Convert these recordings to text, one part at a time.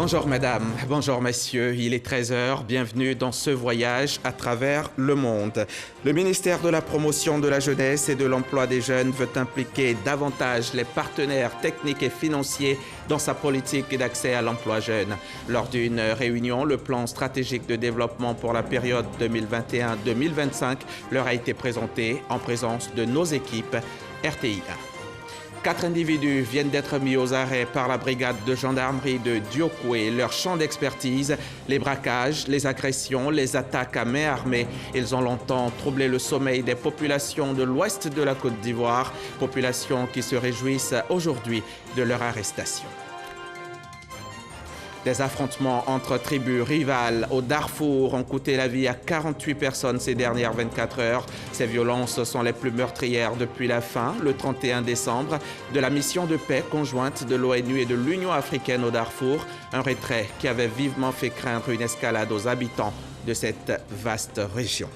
Bonjour mesdames, bonjour messieurs, il est 13 h, bienvenue dans ce voyage à travers le monde. Le ministère de la Promotion de la Jeunesse et de l'Emploi des Jeunes veut impliquer davantage les partenaires techniques et financiers dans sa politique d'accès à l'emploi jeune. Lors d'une réunion, le plan stratégique de développement pour la période 2021-2025 leur a été présenté en présence de nos équipes RTI 1. 4 individus viennent d'être mis aux arrêts par la brigade de gendarmerie de Diokoué. Leur champ d'expertise, les braquages, les agressions, les attaques à main armée. Ils ont longtemps troublé le sommeil des populations de l'ouest de la Côte d'Ivoire, populations qui se réjouissent aujourd'hui de leur arrestation. Des affrontements entre tribus rivales au Darfour ont coûté la vie à 48 personnes ces dernières 24 heures. Ces violences sont les plus meurtrières depuis la fin, le 31 décembre, de la mission de paix conjointe de l'ONU et de l'Union africaine au Darfour, un retrait qui avait vivement fait craindre une escalade aux habitants de cette vaste région.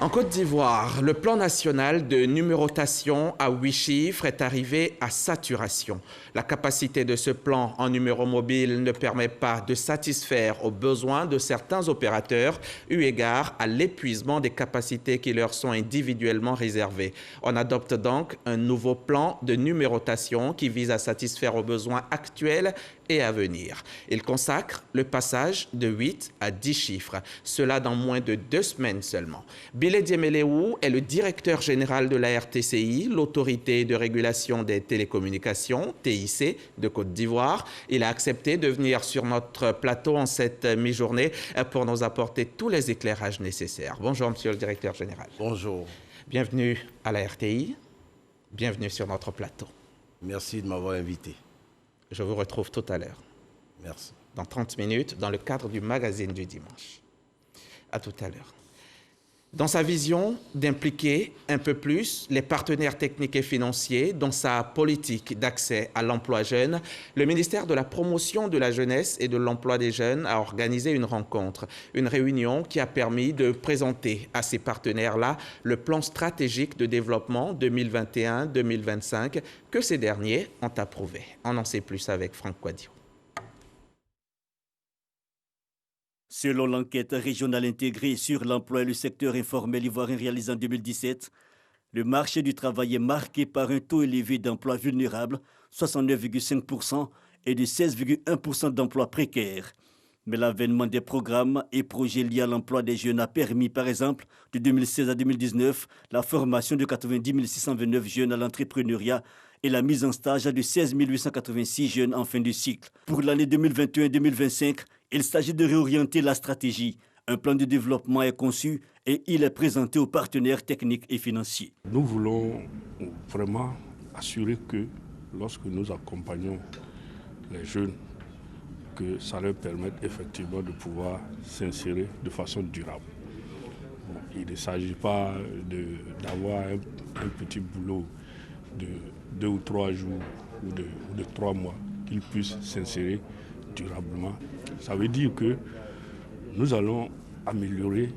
En Côte d'Ivoire, le plan national de numérotation à 8 chiffres est arrivé à saturation. La capacité de ce plan en numéro mobile ne permet pas de satisfaire aux besoins de certains opérateurs, eu égard à l'épuisement des capacités qui leur sont individuellement réservées. On adopte donc un nouveau plan de numérotation qui vise à satisfaire aux besoins actuels et à venir. Il consacre le passage de 8 à 10 chiffres, cela dans moins de 2 semaines seulement. Bilé Diemeleou est le directeur général de la RTCI, l'autorité de régulation des télécommunications, TIC, de Côte d'Ivoire. Il a accepté de venir sur notre plateau en cette mi-journée pour nous apporter tous les éclairages nécessaires. Bonjour, monsieur le directeur général. Bonjour. Bienvenue à la RTI, bienvenue sur notre plateau. Merci de m'avoir invité. Je vous retrouve tout à l'heure. Merci. Dans 30 minutes, dans le cadre du magazine du dimanche. À tout à l'heure. Dans sa vision d'impliquer un peu plus les partenaires techniques et financiers dans sa politique d'accès à l'emploi jeune, le ministère de la Promotion de la Jeunesse et de l'Emploi des Jeunes a organisé une rencontre, une réunion qui a permis de présenter à ces partenaires-là le plan stratégique de développement 2021-2025 que ces derniers ont approuvé. On en sait plus avec Franck Quadio. Selon l'enquête régionale intégrée sur l'emploi et le secteur informel ivoirien réalisée en 2017, le marché du travail est marqué par un taux élevé d'emplois vulnérables, 69,5%, et de 16,1% d'emplois précaires. Mais l'avènement des programmes et projets liés à l'emploi des jeunes a permis, par exemple, de 2016 à 2019, la formation de 90 629 jeunes à l'entrepreneuriat et la mise en stage de 16 886 jeunes en fin de cycle. Pour l'année 2021-2025, il s'agit de réorienter la stratégie. Un plan de développement est conçu et il est présenté aux partenaires techniques et financiers. Nous voulons vraiment assurer que lorsque nous accompagnons les jeunes, que ça leur permette effectivement de pouvoir s'insérer de façon durable. Bon, il ne s'agit pas d'avoir un petit boulot de 2 ou 3 jours ou de 3 mois, qu'ils puissent s'insérer durablement. Ça veut dire que nous allons améliorer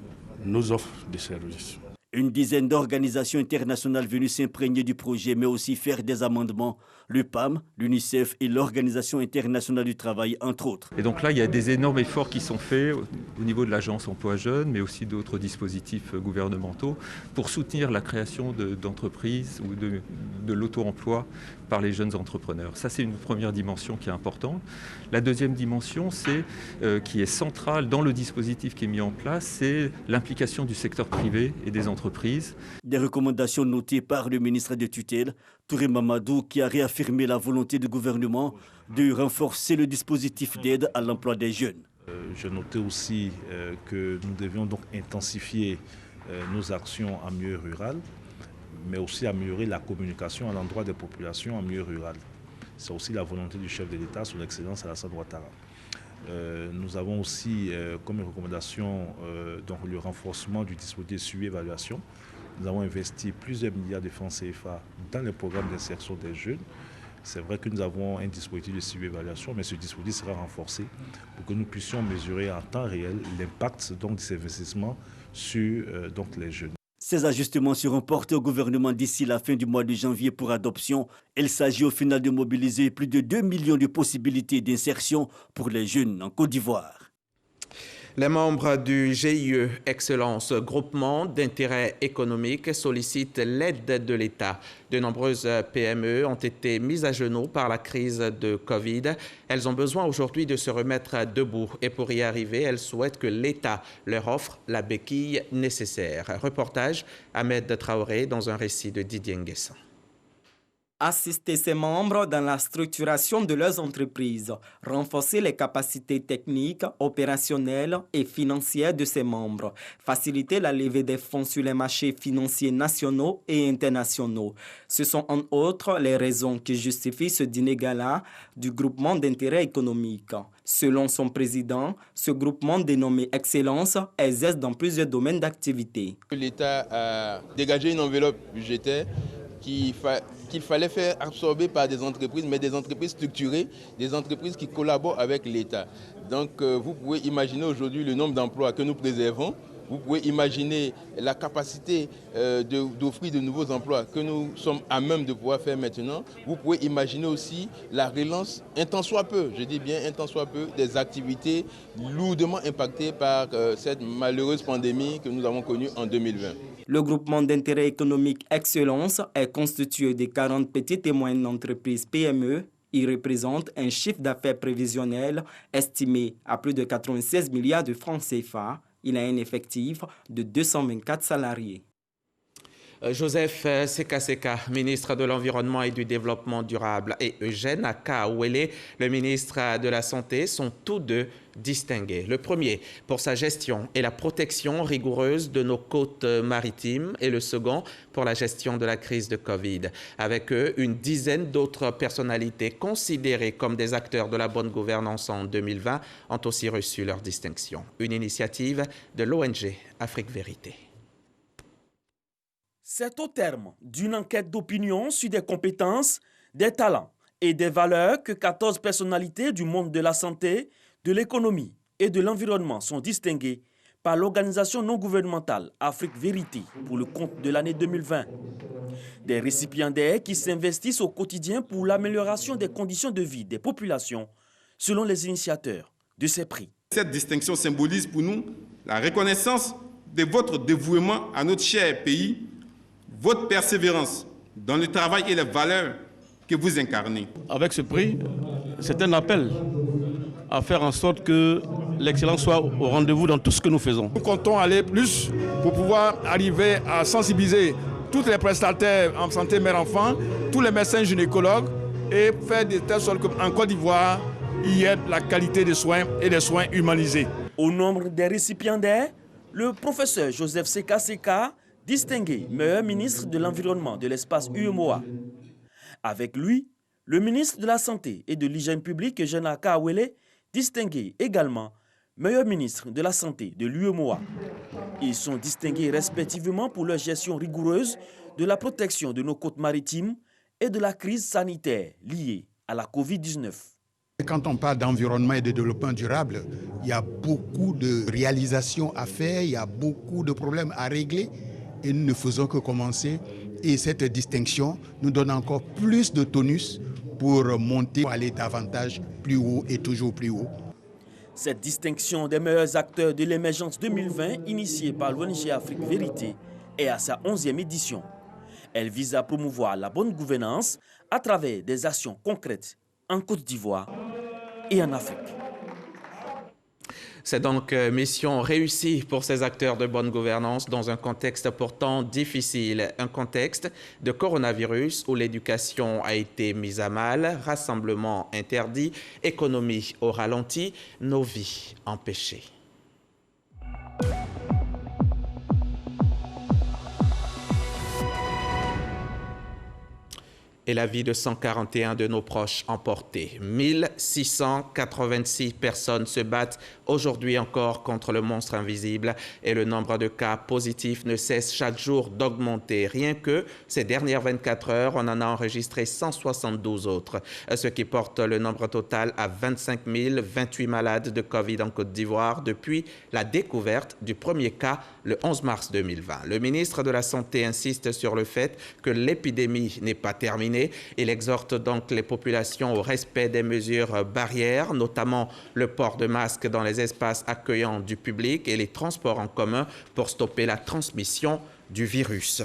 nos offres de services. Une dizaine d'organisations internationales venues s'imprégner du projet, mais aussi faire des amendements. Le PAM, l'UNICEF et l'Organisation internationale du travail, entre autres. Et donc là, il y a des énormes efforts qui sont faits au niveau de l'Agence Emploi Jeunes, mais aussi d'autres dispositifs gouvernementaux pour soutenir la création d'entreprises ou de l'auto-emploi par les jeunes entrepreneurs. Ça, c'est une première dimension qui est importante. La deuxième dimension, qui est centrale dans le dispositif qui est mis en place, c'est l'implication du secteur privé et des entreprises. Des recommandations notées par le ministre de tutelle, Touré Mamadou, qui a réaffirmé la volonté du gouvernement de renforcer le dispositif d'aide à l'emploi des jeunes. Je notais aussi que nous devions donc intensifier nos actions en milieu rural, mais aussi améliorer la communication à l'endroit des populations en milieu rural. C'est aussi la volonté du chef de l'État sous l'excellence Alassane Ouattara. Nous avons aussi comme recommandation donc le renforcement du dispositif de suivi-évaluation. Nous avons investi plusieurs milliards de francs CFA dans les programmes d'insertion des jeunes. C'est vrai que nous avons un dispositif de suivi-évaluation, mais ce dispositif sera renforcé pour que nous puissions mesurer en temps réel l'impact donc, de ces investissements sur donc, les jeunes. Ces ajustements seront portés au gouvernement d'ici la fin du mois de janvier pour adoption. Il s'agit au final de mobiliser plus de 2 millions de possibilités d'insertion pour les jeunes en Côte d'Ivoire. Les membres du GIE Excellence, groupement d'intérêt économique, sollicitent l'aide de l'État. De nombreuses PME ont été mises à genoux par la crise de Covid. Elles ont besoin aujourd'hui de se remettre debout et pour y arriver, elles souhaitent que l'État leur offre la béquille nécessaire. Reportage Ahmed Traoré dans un récit de Didier Nguessan. Assister ses membres dans la structuration de leurs entreprises, renforcer les capacités techniques, opérationnelles et financières de ses membres, faciliter la levée des fonds sur les marchés financiers nationaux et internationaux. Ce sont en outre les raisons qui justifient ce dîner gala du groupement d'intérêt économique. Selon son président, ce groupement dénommé Excellence exerce dans plusieurs domaines d'activité. L'État a dégagé une enveloppe budgétaire qu'il fallait faire absorber par des entreprises, mais des entreprises structurées, des entreprises qui collaborent avec l'État. Donc vous pouvez imaginer aujourd'hui le nombre d'emplois que nous préservons. Vous pouvez imaginer la capacité d'offrir de nouveaux emplois que nous sommes à même de pouvoir faire maintenant. Vous pouvez imaginer aussi la relance, un tant soit peu, je dis bien un tant soit peu, des activités lourdement impactées par cette malheureuse pandémie que nous avons connue en 2020. Le groupement d'intérêt économique Excellence est constitué de 40 petites et moyennes entreprises PME. Il représente un chiffre d'affaires prévisionnel estimé à plus de 96 milliards de francs CFA. Il a un effectif de 224 salariés. Joseph Sekaseka, ministre de l'Environnement et du Développement durable, et Eugène Akaouele, le ministre de la Santé, sont tous deux distingués. Le premier pour sa gestion et la protection rigoureuse de nos côtes maritimes et le second pour la gestion de la crise de Covid. Avec eux, une dizaine d'autres personnalités considérées comme des acteurs de la bonne gouvernance en 2020 ont aussi reçu leur distinction. Une initiative de l'ONG Afrique Vérité. C'est au terme d'une enquête d'opinion sur des compétences, des talents et des valeurs que 14 personnalités du monde de la santé, de l'économie et de l'environnement sont distinguées par l'organisation non gouvernementale Afrique Vérité pour le compte de l'année 2020. Des récipiendaires qui s'investissent au quotidien pour l'amélioration des conditions de vie des populations, selon les initiateurs de ces prix. Cette distinction symbolise pour nous la reconnaissance de votre dévouement à notre cher pays, votre persévérance dans le travail et les valeurs que vous incarnez. Avec ce prix, c'est un appel à faire en sorte que l'excellence soit au rendez-vous dans tout ce que nous faisons. Nous comptons aller plus pour pouvoir arriver à sensibiliser tous les prestataires en santé mère-enfant, tous les médecins gynécologues et faire de telle sorte qu'en Côte d'Ivoire, il y ait la qualité des soins et des soins humanisés. Au nombre des récipiendaires, le professeur Joseph Sekaseka, distingué meilleur ministre de l'Environnement de l'espace UEMOA. Avec lui, le ministre de la Santé et de l'Hygiène publique, Eugène Akaouele, distingué également meilleur ministre de la Santé de l'UEMOA. Ils sont distingués respectivement pour leur gestion rigoureuse de la protection de nos côtes maritimes et de la crise sanitaire liée à la Covid-19. Quand on parle d'environnement et de développement durable, il y a beaucoup de réalisations à faire, il y a beaucoup de problèmes à régler. Et nous ne faisons que commencer. Et cette distinction nous donne encore plus de tonus pour monter, pour aller davantage plus haut et toujours plus haut. Cette distinction des meilleurs acteurs de l'émergence 2020, initiée par l'ONG Afrique Vérité, est à sa 11e édition. Elle vise à promouvoir la bonne gouvernance à travers des actions concrètes en Côte d'Ivoire et en Afrique. C'est donc mission réussie pour ces acteurs de bonne gouvernance dans un contexte pourtant difficile, un contexte de coronavirus où l'éducation a été mise à mal, rassemblements interdits, économie au ralenti, nos vies empêchées. et la vie de 141 de nos proches emportés. 1686 personnes se battent aujourd'hui encore contre le monstre invisible et le nombre de cas positifs ne cesse chaque jour d'augmenter. Rien que ces dernières 24 heures, on en a enregistré 172 autres, ce qui porte le nombre total à 25 028 malades de Covid en Côte d'Ivoire depuis la découverte du premier cas le 11 mars 2020. Le ministre de la Santé insiste sur le fait que l'épidémie n'est pas terminée. Il exhorte donc les populations au respect des mesures barrières, notamment le port de masques dans les espaces accueillants du public et les transports en commun pour stopper la transmission du virus.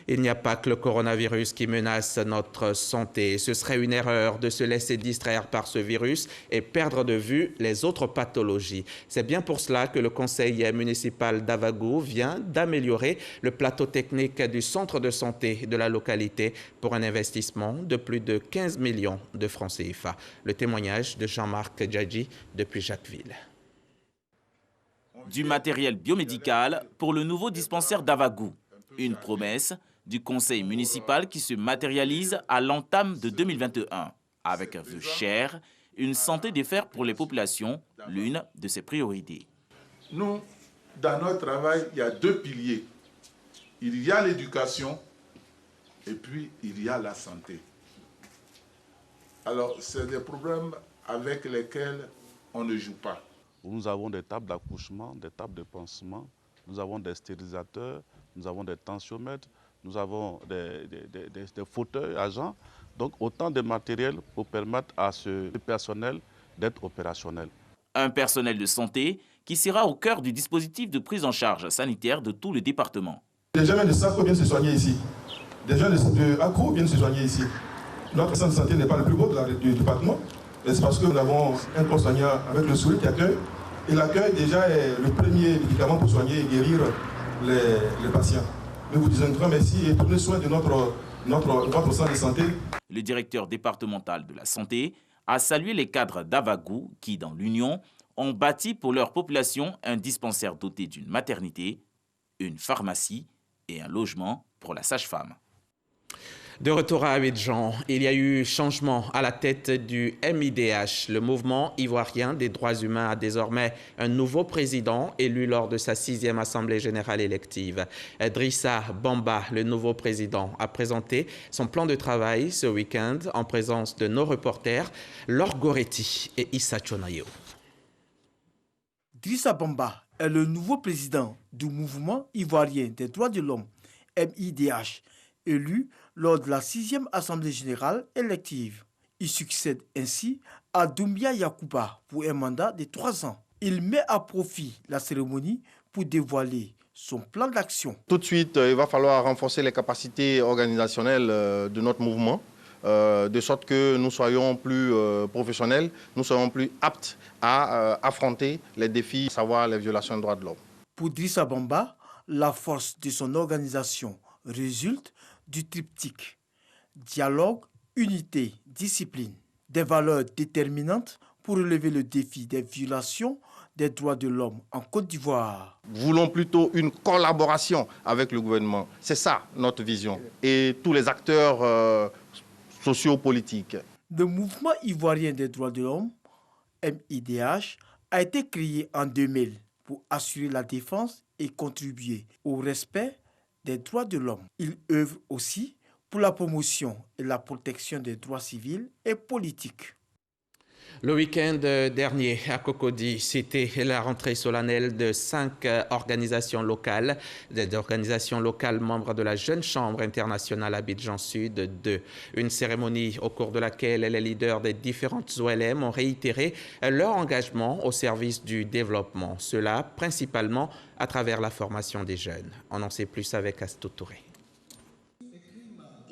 Il n'y a pas que le coronavirus qui menace notre santé. Ce serait une erreur de se laisser distraire par ce virus et perdre de vue les autres pathologies. C'est bien pour cela que le conseil municipal d'Avagou vient d'améliorer le plateau technique du centre de santé de la localité pour un investissement de plus de 15 millions de francs CFA. Le témoignage de Jean-Marc Djadji depuis Jacquesville. Du matériel biomédical pour le nouveau dispensaire d'Avagou. Une promesse du conseil municipal qui se matérialise à l'entame de 2021. Avec un vœu cher, une santé de fer pour les populations, l'une de ses priorités. Nous, dans notre travail, il y a deux piliers. Il y a l'éducation et puis il y a la santé. Alors, c'est des problèmes avec lesquels on ne joue pas. Nous avons des tables d'accouchement, des tables de pansement, nous avons des stérilisateurs, nous avons des tensiomètres, nous avons des fauteuils agents. Donc autant de matériel pour permettre à ce personnel d'être opérationnel. Un personnel de santé qui sera au cœur du dispositif de prise en charge sanitaire de tout le département. Des jeunes de SACO viennent se soigner ici. Des jeunes de ACO viennent se soigner ici. Notre centre de santé n'est pas le plus beau du département. C'est parce que nous avons un corps soignant avec le sourire qui accueille. Et l'accueil déjà est le premier médicament pour soigner et guérir les patients. Nous vous disons un grand merci et prenez soin de notre centre de santé. Le directeur départemental de la santé a salué les cadres d'Avagou qui, dans l'Union, ont bâti pour leur population un dispensaire doté d'une maternité, une pharmacie et un logement pour la sage-femme. De retour à Abidjan, il y a eu changement à la tête du MIDH. Le mouvement ivoirien des droits humains a désormais un nouveau président élu lors de sa 6e assemblée générale élective. Drissa Bamba, le nouveau président, a présenté son plan de travail ce week-end en présence de nos reporters Laure Goretti et Issa Chonayo. Drissa Bamba est le nouveau président du mouvement ivoirien des droits de l'homme, MIDH, élu lors de la 6e Assemblée générale élective. Il succède ainsi à Doumbia Yacouba pour un mandat de 3 ans. Il met à profit la cérémonie pour dévoiler son plan d'action. Tout de suite, il va falloir renforcer les capacités organisationnelles de notre mouvement, de sorte que nous soyons plus professionnels, nous soyons plus aptes à affronter les défis, à savoir les violations des droits de l'homme. Pour Drissa Bamba, la force de son organisation résulte du triptyque dialogue, unité, discipline, des valeurs déterminantes pour relever le défi des violations des droits de l'homme en Côte d'Ivoire. Nous voulons plutôt une collaboration avec le gouvernement. C'est ça notre vision. Et tous les acteurs sociopolitiques. Le mouvement ivoirien des droits de l'homme, MIDH, a été créé en 2000 pour assurer la défense et contribuer au respect des droits de l'homme. Il œuvre aussi pour la promotion et la protection des droits civils et politiques. Le week-end dernier, à Cocody, c'était la rentrée solennelle de 5 organisations locales, membres de la Jeune Chambre internationale Abidjan Sud 2. Une cérémonie au cours de laquelle les leaders des différentes OLM ont réitéré leur engagement au service du développement. Cela principalement à travers la formation des jeunes. On en sait plus avec Astou Touré.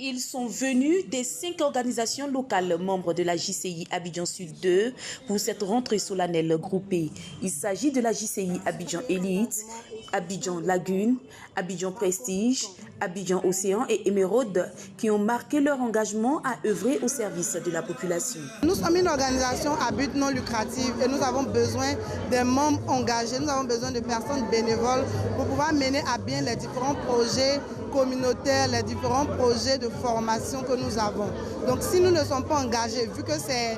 Ils sont venus des 5 organisations locales membres de la JCI Abidjan Sud 2 pour cette rentrée solennelle groupée. Il s'agit de la JCI Abidjan Elite, Abidjan Lagune, Abidjan Prestige, Abidjan Océan et Émeraude qui ont marqué leur engagement à œuvrer au service de la population. Nous sommes une organisation à but non lucratif et nous avons besoin des membres engagés, nous avons besoin de personnes bénévoles pour pouvoir mener à bien les différents projets communautaires, les différents projets de formation que nous avons. Donc si nous ne sommes pas engagés, vu que c'est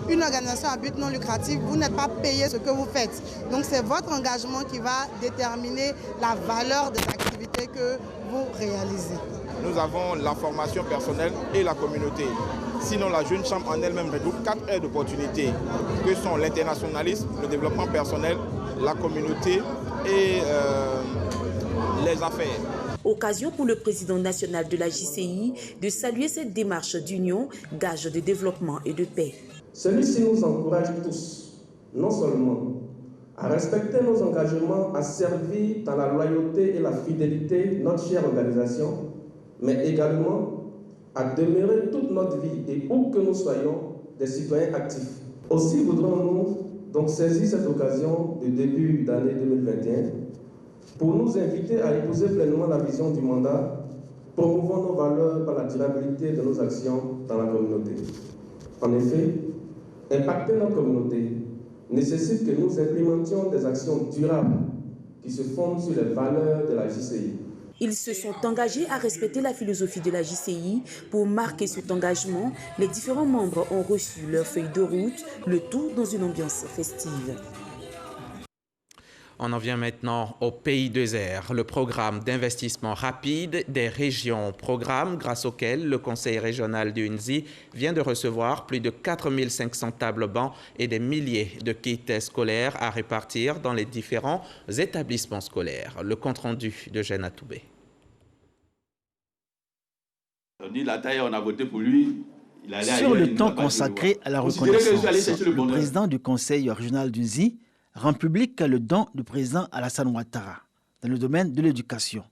une organisation à but non lucratif, vous n'êtes pas payé ce que vous faites. Donc c'est votre engagement qui va déterminer la valeur des activités que vous réalisez. Nous avons la formation personnelle et la communauté. Sinon, la Jeune Chambre en elle-même regroupe 4 aires d'opportunités, que sont l'internationalisme, le développement personnel, la communauté et les affaires. Occasion pour le président national de la JCI de saluer cette démarche d'union, gage de développement et de paix. Celui-ci nous encourage tous, non seulement à respecter nos engagements, à servir dans la loyauté et la fidélité notre chère organisation, mais également à demeurer toute notre vie et où que nous soyons des citoyens actifs. Aussi voudrons-nous donc saisir cette occasion du début d'année 2021 pour nous inviter à épouser pleinement la vision du mandat, promouvant nos valeurs par la durabilité de nos actions dans la communauté. En effet, impacter notre communauté nécessite que nous implémentions des actions durables qui se fondent sur les valeurs de la JCI. Ils se sont engagés à respecter la philosophie de la JCI. Pour marquer cet engagement, les différents membres ont reçu leur feuille de route, le tout dans une ambiance festive. On en vient maintenant au Pays Désert, le programme d'investissement rapide des régions, programme grâce auquel le Conseil régional du Nzi vient de recevoir plus de 4500 tables bancs et des milliers de kits scolaires à répartir dans les différents établissements scolaires. Le compte-rendu de Jeanne Toubé. On a voté pour lui. Sur le temps consacré à la reconnaissance, le président du Conseil régional du Nzi rend public le don du président Alassane Ouattara dans le domaine de l'éducation.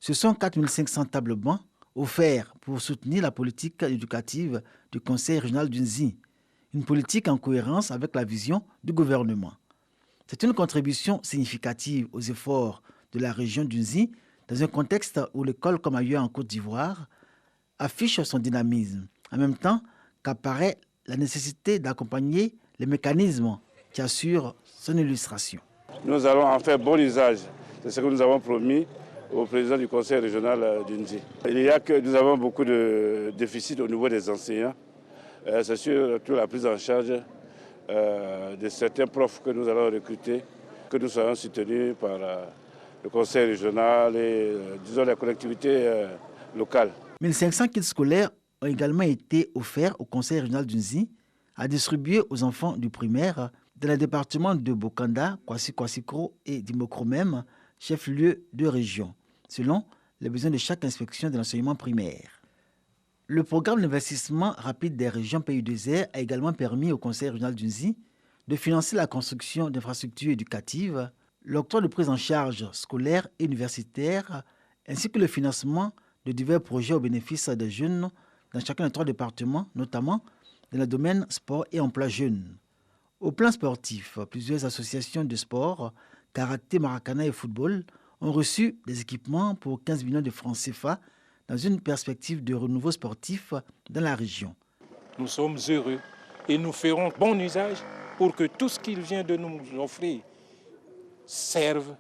Ce sont 4500 tables bancs offerts pour soutenir la politique éducative du Conseil régional du Nzi, une politique en cohérence avec la vision du gouvernement. C'est une contribution significative aux efforts de la région du Nzi dans un contexte où l'école, comme ailleurs en Côte d'Ivoire, affiche son dynamisme, en même temps qu'apparaît la nécessité d'accompagner les mécanismes qui assurent son illustration. Nous allons en faire bon usage de ce que nous avons promis au président du conseil régional du Nzi. Il y a que nous avons beaucoup de déficits au niveau des enseignants. C'est surtout la prise en charge de certains profs que nous allons recruter, que nous serons soutenus par le conseil régional et disons les collectivités locales. 1500 kits scolaires ont également été offerts au conseil régional du Nzi à distribuer aux enfants du primaire dans les départements de Bokanda, Kwasi-Kwassikro et d'Imokromem, chef-lieu de région, selon les besoins de chaque inspection de l'enseignement primaire. Le programme d'investissement rapide des régions Pays Désert a également permis au Conseil régional du Nzi de financer la construction d'infrastructures éducatives, l'octroi de prise en charge scolaire et universitaire, ainsi que le financement de divers projets au bénéfice des jeunes dans chacun des 3 départements, notamment dans le domaine sport et emploi jeunes. Au plan sportif, plusieurs associations de sport, karaté, maracana et football, ont reçu des équipements pour 15 millions de francs CFA dans une perspective de renouveau sportif dans la région. Nous sommes heureux et nous ferons bon usage pour que tout ce qu'il vient de nous offrir serve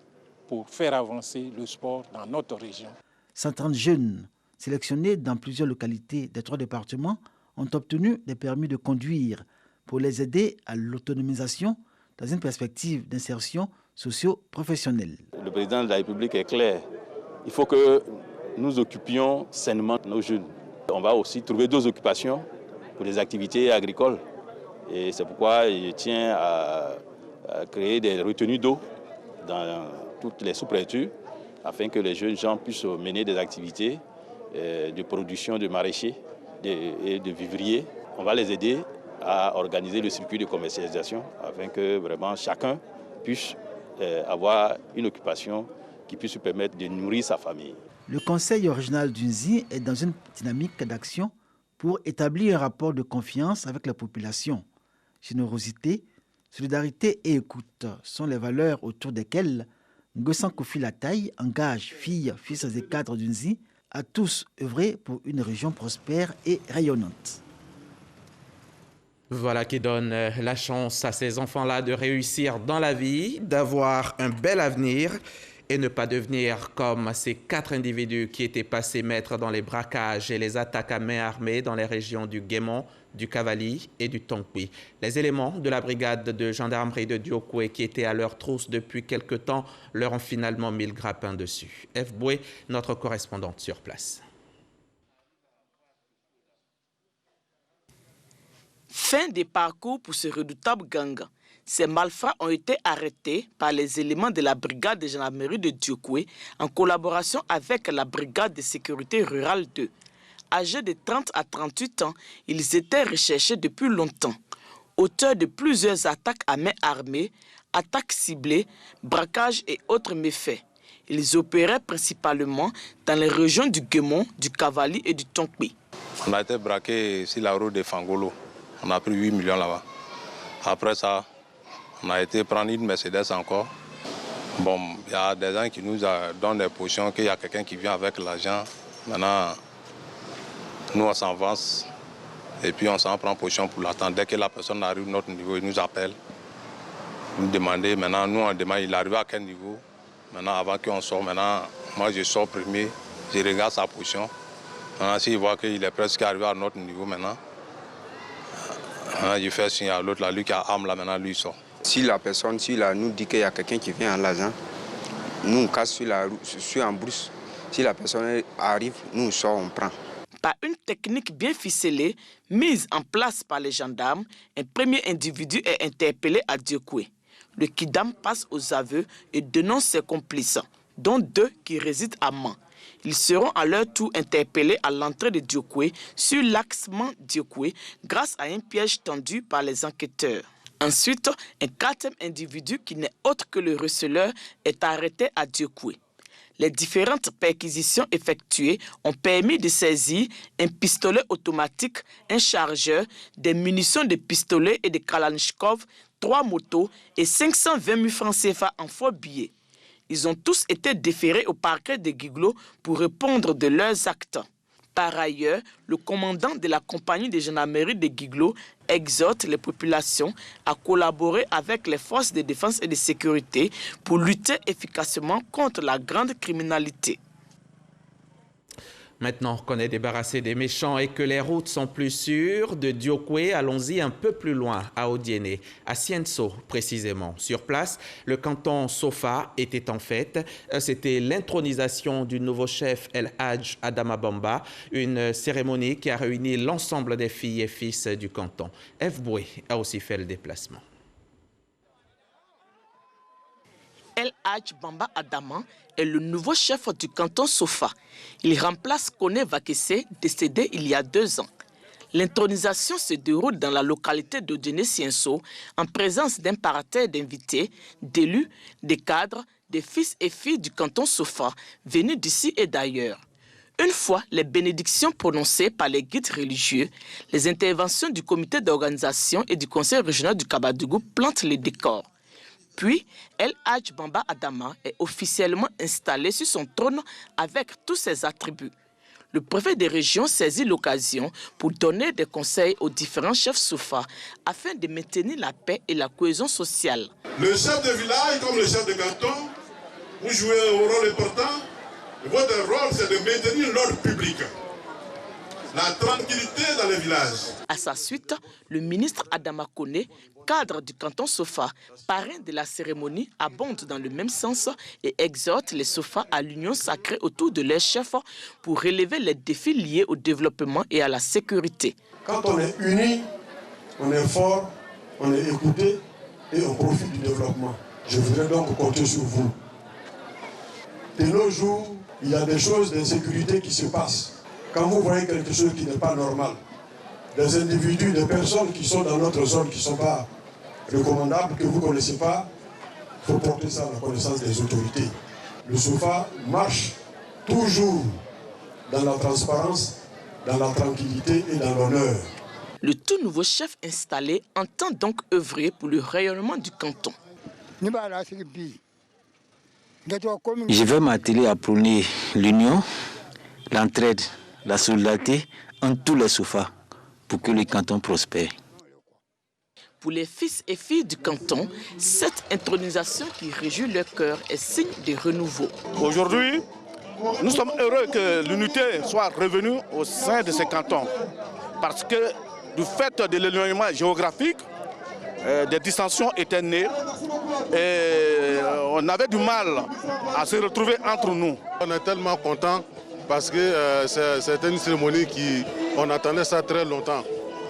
pour faire avancer le sport dans notre région. 130 jeunes sélectionnés dans plusieurs localités des 3 départements ont obtenu des permis de conduire pour les aider à l'autonomisation dans une perspective d'insertion socio-professionnelle. Le président de la République est clair. Il faut que nous occupions sainement nos jeunes. On va aussi trouver d'autres occupations pour les activités agricoles. Et c'est pourquoi je tiens à créer des retenues d'eau dans toutes les sous-préfectures afin que les jeunes gens puissent mener des activités de production de maraîchers et de vivriers. On va les aider à organiser le circuit de commercialisation afin que vraiment chacun puisse avoir une occupation qui puisse lui permettre de nourrir sa famille. Le Conseil régional du Nzi est dans une dynamique d'action pour établir un rapport de confiance avec la population. Générosité, solidarité et écoute sont les valeurs autour desquelles Ngossan Kofi Lataï engage filles, fils et cadres du Nzi à tous œuvrer pour une région prospère et rayonnante. Voilà qui donne la chance à ces enfants-là de réussir dans la vie, d'avoir un bel avenir et ne pas devenir comme ces 4 individus qui étaient passés maîtres dans les braquages et les attaques à main armée dans les régions du Guémon, du Cavali et du Tonkpi. Les éléments de la brigade de gendarmerie de Diokwe qui étaient à leur trousse depuis quelque temps leur ont finalement mis le grappin dessus. F. Boué, notre correspondante sur place. Fin des parcours pour ce redoutable gang. Ces malfrats ont été arrêtés par les éléments de la brigade de gendarmerie de Diokwe en collaboration avec la brigade de sécurité rurale 2. Âgés de 30 à 38 ans, ils étaient recherchés depuis longtemps. Auteurs de plusieurs attaques à main armée, attaques ciblées, braquages et autres méfaits. Ils opéraient principalement dans les régions du Guémon, du Cavali et du Tonkpi. On a été braqués sur la route de Fangolo. On a pris 8 millions là-bas. Après ça, on a été prendre une Mercedes encore. Bon, il y a des gens qui nous donnent des potions, qu'il y a quelqu'un qui vient avec l'argent. Maintenant, nous on s'avance et puis on s'en prend potion pour l'attendre. Dès que la personne arrive à notre niveau, il nous appelle. Nous demander, maintenant, nous on demande, il arrive à quel niveau. Maintenant, avant qu'on sorte, maintenant, moi je sors premier, je regarde sa potion. Maintenant, s'il voit qu'il est presque arrivé à notre niveau maintenant, je fais signe à l'autre, lui qui a arme là, maintenant, lui il sort. Si la personne, nous dit qu'il y a quelqu'un qui vient en l'argent, nous on casse sur en brousse. Si la personne arrive, nous on sort, on prend. Par une technique bien ficelée, mise en place par les gendarmes, un premier individu est interpellé à Diokwe. Le kidam passe aux aveux et dénonce ses complices, dont 2 qui résident à Man. Ils seront à leur tour interpellés à l'entrée de Diokwe sur l'axe Man-Diokwe grâce à un piège tendu par les enquêteurs. Ensuite, un 4e individu qui n'est autre que le receleur est arrêté à Diokwe. Les différentes perquisitions effectuées ont permis de saisir un pistolet automatique, un chargeur, des munitions de pistolet et de Kalachnikov, 3 motos et 520 000 francs CFA en faux billets. Ils ont tous été déférés au parquet de Guiglo pour répondre de leurs actes. Par ailleurs, le commandant de la compagnie de gendarmerie de Guiglo exhorte les populations à collaborer avec les forces de défense et de sécurité pour lutter efficacement contre la grande criminalité. Maintenant qu'on est débarrassé des méchants et que les routes sont plus sûres, de Diokwe, allons-y un peu plus loin, à Odiéné, à Sienso précisément. Sur place, le canton Sofa était en fête. C'était l'intronisation du nouveau chef El Hadj Adama Bamba, une cérémonie qui a réuni l'ensemble des filles et fils du canton. F. Boué a aussi fait le déplacement. El Hadj Bamba Adama est le nouveau chef du canton Sofa. Il remplace Kone Vakese, décédé il y a 2 ans. L'intronisation se déroule dans la localité d'Odiéné-Sienso en présence d'un parterre d'invités, d'élus, des cadres, des fils et filles du canton Sofa venus d'ici et d'ailleurs. Une fois les bénédictions prononcées par les guides religieux, les interventions du comité d'organisation et du conseil régional du Kabadougou plantent les décors. Puis, El Hadj Bamba Adama est officiellement installé sur son trône avec tous ses attributs. Le préfet des régions saisit l'occasion pour donner des conseils aux différents chefs Sofa afin de maintenir la paix et la cohésion sociale. Le chef de village comme le chef de canton, vous jouez un rôle important. Votre rôle, c'est de maintenir l'ordre public, la tranquillité dans les villages. À sa suite, le ministre Adama Kone, cadre du canton Sofa, parrain de la cérémonie, abonde dans le même sens et exhorte les Sofa à l'union sacrée autour de leurs chefs pour relever les défis liés au développement et à la sécurité. Quand on est unis, on est fort, on est écouté et on profite du développement. Je voudrais donc compter sur vous. De nos jours, il y a des choses d'insécurité qui se passent. Quand vous voyez quelque chose qui n'est pas normal, des individus, des personnes qui sont dans notre zone, qui ne sont pas recommandables, que vous ne connaissez pas, il faut porter ça à la connaissance des autorités. Le SOFA marche toujours dans la transparence, dans la tranquillité et dans l'honneur. Le tout nouveau chef installé entend donc œuvrer pour le rayonnement du canton. Je vais m'atteler à prôner l'union, l'entraide, la solidarité entre tous les Sofa pour que le canton prospère. Pour les fils et filles du canton, cette intronisation qui réjouit leur cœur est signe de renouveau. Aujourd'hui, nous sommes heureux que l'unité soit revenue au sein de ces cantons. Parce que du fait de l'éloignement géographique, des distensions étaient nées et on avait du mal à se retrouver entre nous. On est tellement contents parce que c'est une cérémonie on attendait ça très longtemps.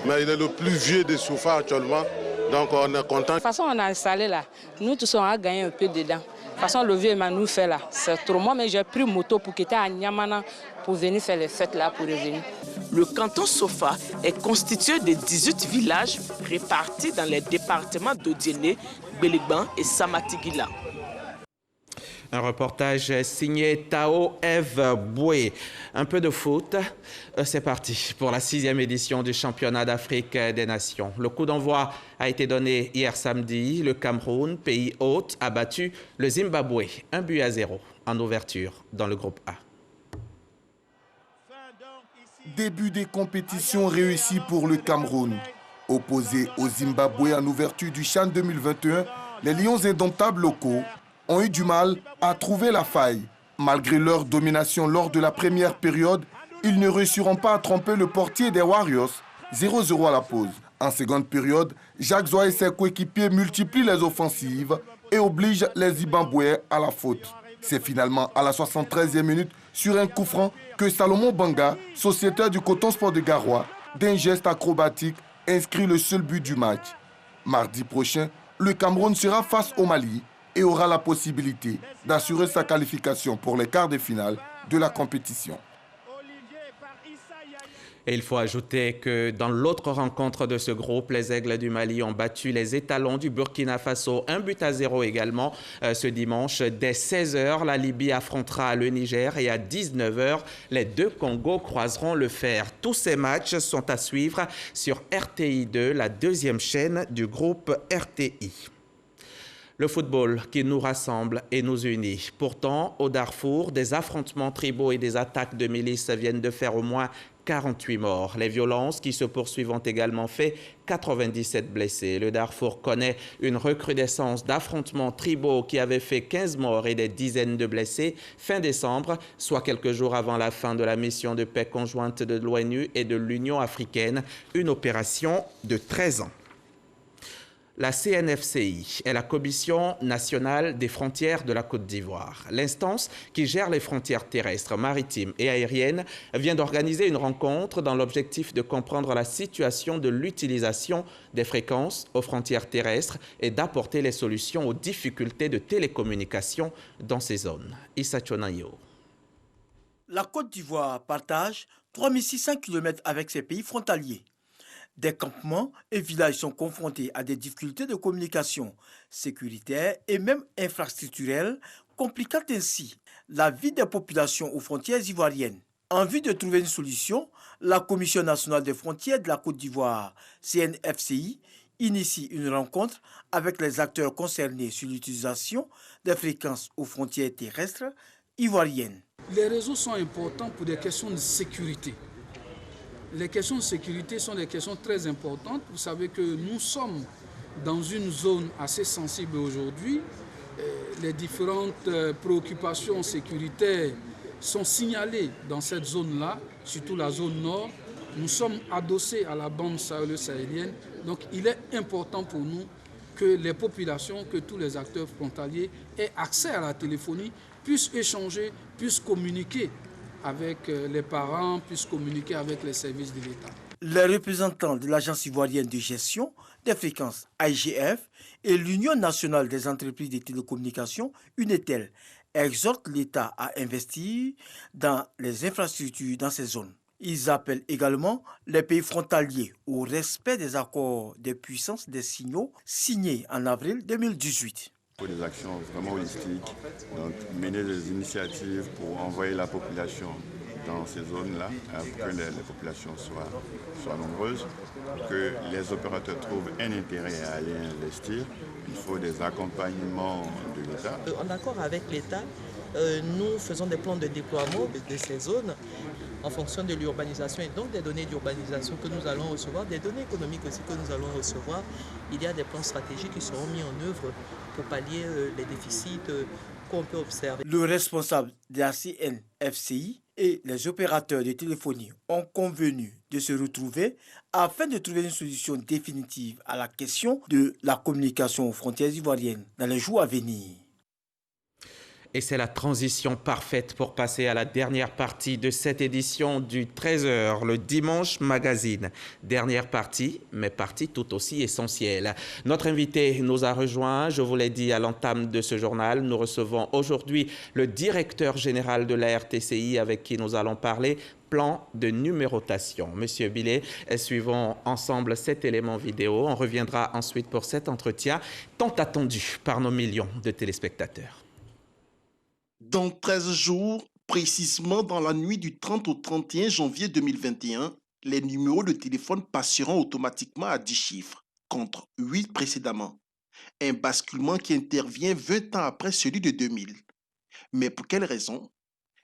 Mais il est le plus vieux des Soufa actuellement, donc on est content. De toute façon, on a installé là. Nous tous on a gagné un peu dedans. De toute façon, le vieux m'a nous fait là. C'est trop. Moi, mais j'ai pris moto pour quitter à Niamana pour venir faire les fêtes là pour revenir. Le canton Sofa est constitué de 18 villages répartis dans les départements d'Odiéné, Béligban et Samatigila. Un reportage signé Tao Eve Boué. Un peu de foot, c'est parti pour la 6e édition du championnat d'Afrique des Nations. Le coup d'envoi a été donné hier samedi. Le Cameroun, pays hôte, a battu le Zimbabwe 1-0 en ouverture dans le groupe A. Début des compétitions réussies pour le Cameroun. Opposé au Zimbabwe en ouverture du CHAN 2021, les Lions indomptables locaux ont eu du mal à trouver la faille. Malgré leur domination lors de la première période, ils ne réussiront pas à tromper le portier des Warriors, 0-0 à la pause. En seconde période, Jacques Zoa et ses coéquipiers multiplient les offensives et obligent les Zimbabwéens à la faute. C'est finalement à la 73e minute, sur un coup franc, que Salomon Banga, sociétaire du Coton Sport de Garoua, d'un geste acrobatique, inscrit le seul but du match. Mardi prochain, le Cameroun sera face au Mali et aura la possibilité d'assurer sa qualification pour les quarts de finale de la compétition. Et il faut ajouter que dans l'autre rencontre de ce groupe, les Aigles du Mali ont battu les étalons du Burkina Faso 1-0 également. Ce dimanche, dès 16h, la Libye affrontera le Niger et à 19h, les deux Congos croiseront le fer. Tous ces matchs sont à suivre sur RTI2, la deuxième chaîne du groupe RTI. Le football qui nous rassemble et nous unit. Pourtant, au Darfour, des affrontements tribaux et des attaques de milices viennent de faire au moins 48 morts. Les violences qui se poursuivent ont également fait 97 blessés. Le Darfour connaît une recrudescence d'affrontements tribaux qui avaient fait 15 morts et des dizaines de blessés fin décembre, soit quelques jours avant la fin de la mission de paix conjointe de l'ONU et de l'Union africaine, une opération de 13 ans. La CNFCI est la Commission nationale des frontières de la Côte d'Ivoire. L'instance qui gère les frontières terrestres, maritimes et aériennes vient d'organiser une rencontre dans l'objectif de comprendre la situation de l'utilisation des fréquences aux frontières terrestres et d'apporter les solutions aux difficultés de télécommunication dans ces zones. Issa Chonayo. La Côte d'Ivoire partage 3600 km avec ses pays frontaliers. Des campements et villages sont confrontés à des difficultés de communication sécuritaire et même infrastructurelles, compliquant ainsi la vie des populations aux frontières ivoiriennes. En vue de trouver une solution, la Commission nationale des frontières de la Côte d'Ivoire, CNFCI, initie une rencontre avec les acteurs concernés sur l'utilisation des fréquences aux frontières terrestres ivoiriennes. Les réseaux sont importants pour des questions de sécurité. Les questions de sécurité sont des questions très importantes. Vous savez que nous sommes dans une zone assez sensible aujourd'hui. Les différentes préoccupations sécuritaires sont signalées dans cette zone-là, surtout la zone nord. Nous sommes adossés à la bande sahélo-sahélienne. Donc il est important pour nous que les populations, que tous les acteurs frontaliers aient accès à la téléphonie, puissent échanger, puissent communiquer avec les parents, puissent communiquer avec les services de l'État. Les représentants de l'Agence ivoirienne de gestion des fréquences AIGF et l'Union nationale des entreprises de télécommunications, UNETEL, exhortent l'État à investir dans les infrastructures dans ces zones. Ils appellent également les pays frontaliers au respect des accords de puissance des signaux signés en avril 2018. Il faut des actions vraiment holistiques, donc mener des initiatives pour envoyer la population dans ces zones-là, pour que les populations soient nombreuses, pour que les opérateurs trouvent un intérêt à aller investir. Il faut des accompagnements de l'État. En accord avec l'État, nous faisons des plans de déploiement de ces zones en fonction de l'urbanisation et donc des données d'urbanisation que nous allons recevoir, des données économiques aussi que nous allons recevoir. Il y a des plans stratégiques qui seront mis en œuvre pour pallier les déficits qu'on peut observer. Le responsable de la CNFCI et les opérateurs de téléphonie ont convenu de se retrouver afin de trouver une solution définitive à la question de la communication aux frontières ivoiriennes dans les jours à venir. Et c'est la transition parfaite pour passer à la dernière partie de cette édition du 13h, le Dimanche Magazine. Dernière partie, mais partie tout aussi essentielle. Notre invité nous a rejoint, je vous l'ai dit à l'entame de ce journal. Nous recevons aujourd'hui le directeur général de la RTCI avec qui nous allons parler plan de numérotation. Monsieur Billet, suivons ensemble cet élément vidéo. On reviendra ensuite pour cet entretien tant attendu par nos millions de téléspectateurs. Dans 13 jours, précisément dans la nuit du 30 au 31 janvier 2021, les numéros de téléphone passeront automatiquement à 10 chiffres, contre 8 précédemment. Un basculement qui intervient 20 ans après celui de 2000. Mais pour quelle raison?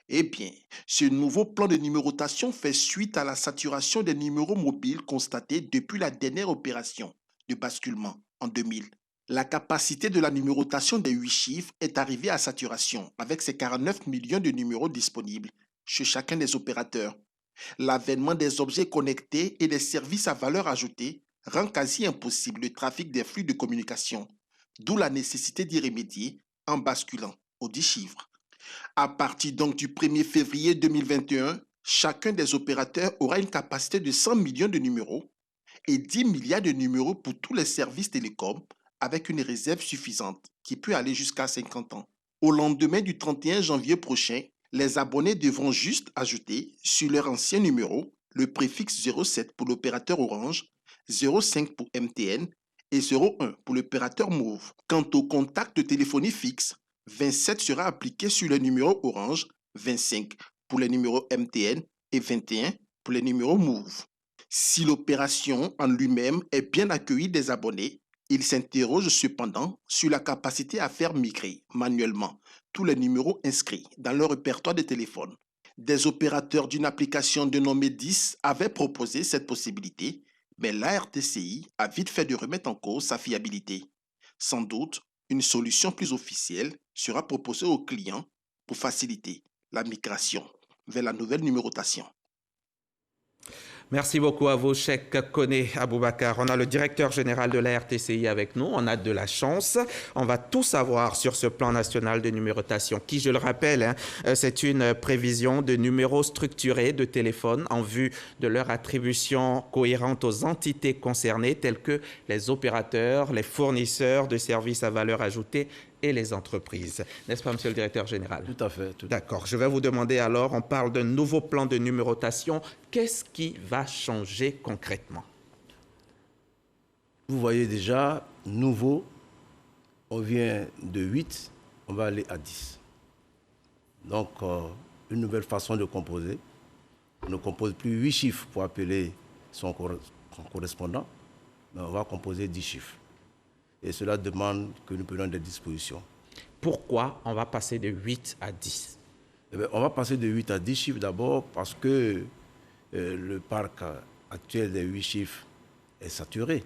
Eh bien, ce nouveau plan de numérotation fait suite à la saturation des numéros mobiles constatée depuis la dernière opération de basculement en 2000. La capacité de la numérotation des 8 chiffres est arrivée à saturation avec ses 49 millions de numéros disponibles chez chacun des opérateurs. L'avènement des objets connectés et des services à valeur ajoutée rend quasi impossible le trafic des flux de communication, d'où la nécessité d'y remédier en basculant aux 10 chiffres. À partir donc du 1er février 2021, chacun des opérateurs aura une capacité de 100 millions de numéros et 10 milliards de numéros pour tous les services télécoms, avec une réserve suffisante qui peut aller jusqu'à 50 ans. Au lendemain du 31 janvier prochain, les abonnés devront juste ajouter sur leur ancien numéro le préfixe 07 pour l'opérateur Orange, 05 pour MTN et 01 pour l'opérateur Move. Quant au contact de téléphonie fixe, 27 sera appliqué sur le numéro Orange, 25 pour les numéros MTN et 21 pour les numéros Move. Si l'opération en lui-même est bien accueillie des abonnés, il s'interroge cependant sur la capacité à faire migrer manuellement tous les numéros inscrits dans leur répertoire de téléphone. Des opérateurs d'une application dénommée 10 avaient proposé cette possibilité, mais la RTCI a vite fait de remettre en cause sa fiabilité. Sans doute, une solution plus officielle sera proposée aux clients pour faciliter la migration vers la nouvelle numérotation. Merci beaucoup à vous, Cheikh Koné Aboubakar. On a le directeur général de la RTCI avec nous. On a de la chance. On va tout savoir sur ce plan national de numérotation qui, je le rappelle, c'est une prévision de numéros structurés de téléphone en vue de leur attribution cohérente aux entités concernées telles que les opérateurs, les fournisseurs de services à valeur ajoutée et les entreprises. N'est-ce pas, monsieur le directeur général? Tout à fait. D'accord. Je vais vous demander alors, on parle d'un nouveau plan de numérotation. Qu'est-ce qui va changer concrètement? Vous voyez déjà, nouveau, on vient de 8, on va aller à 10. Donc, une nouvelle façon de composer. On ne compose plus 8 chiffres pour appeler son correspondant, mais on va composer 10 chiffres. Et cela demande que nous prenions des dispositions. Pourquoi on va passer de 8 à 10? Eh bien, on va passer de 8 à 10 chiffres d'abord parce que le parc actuel des 8 chiffres est saturé.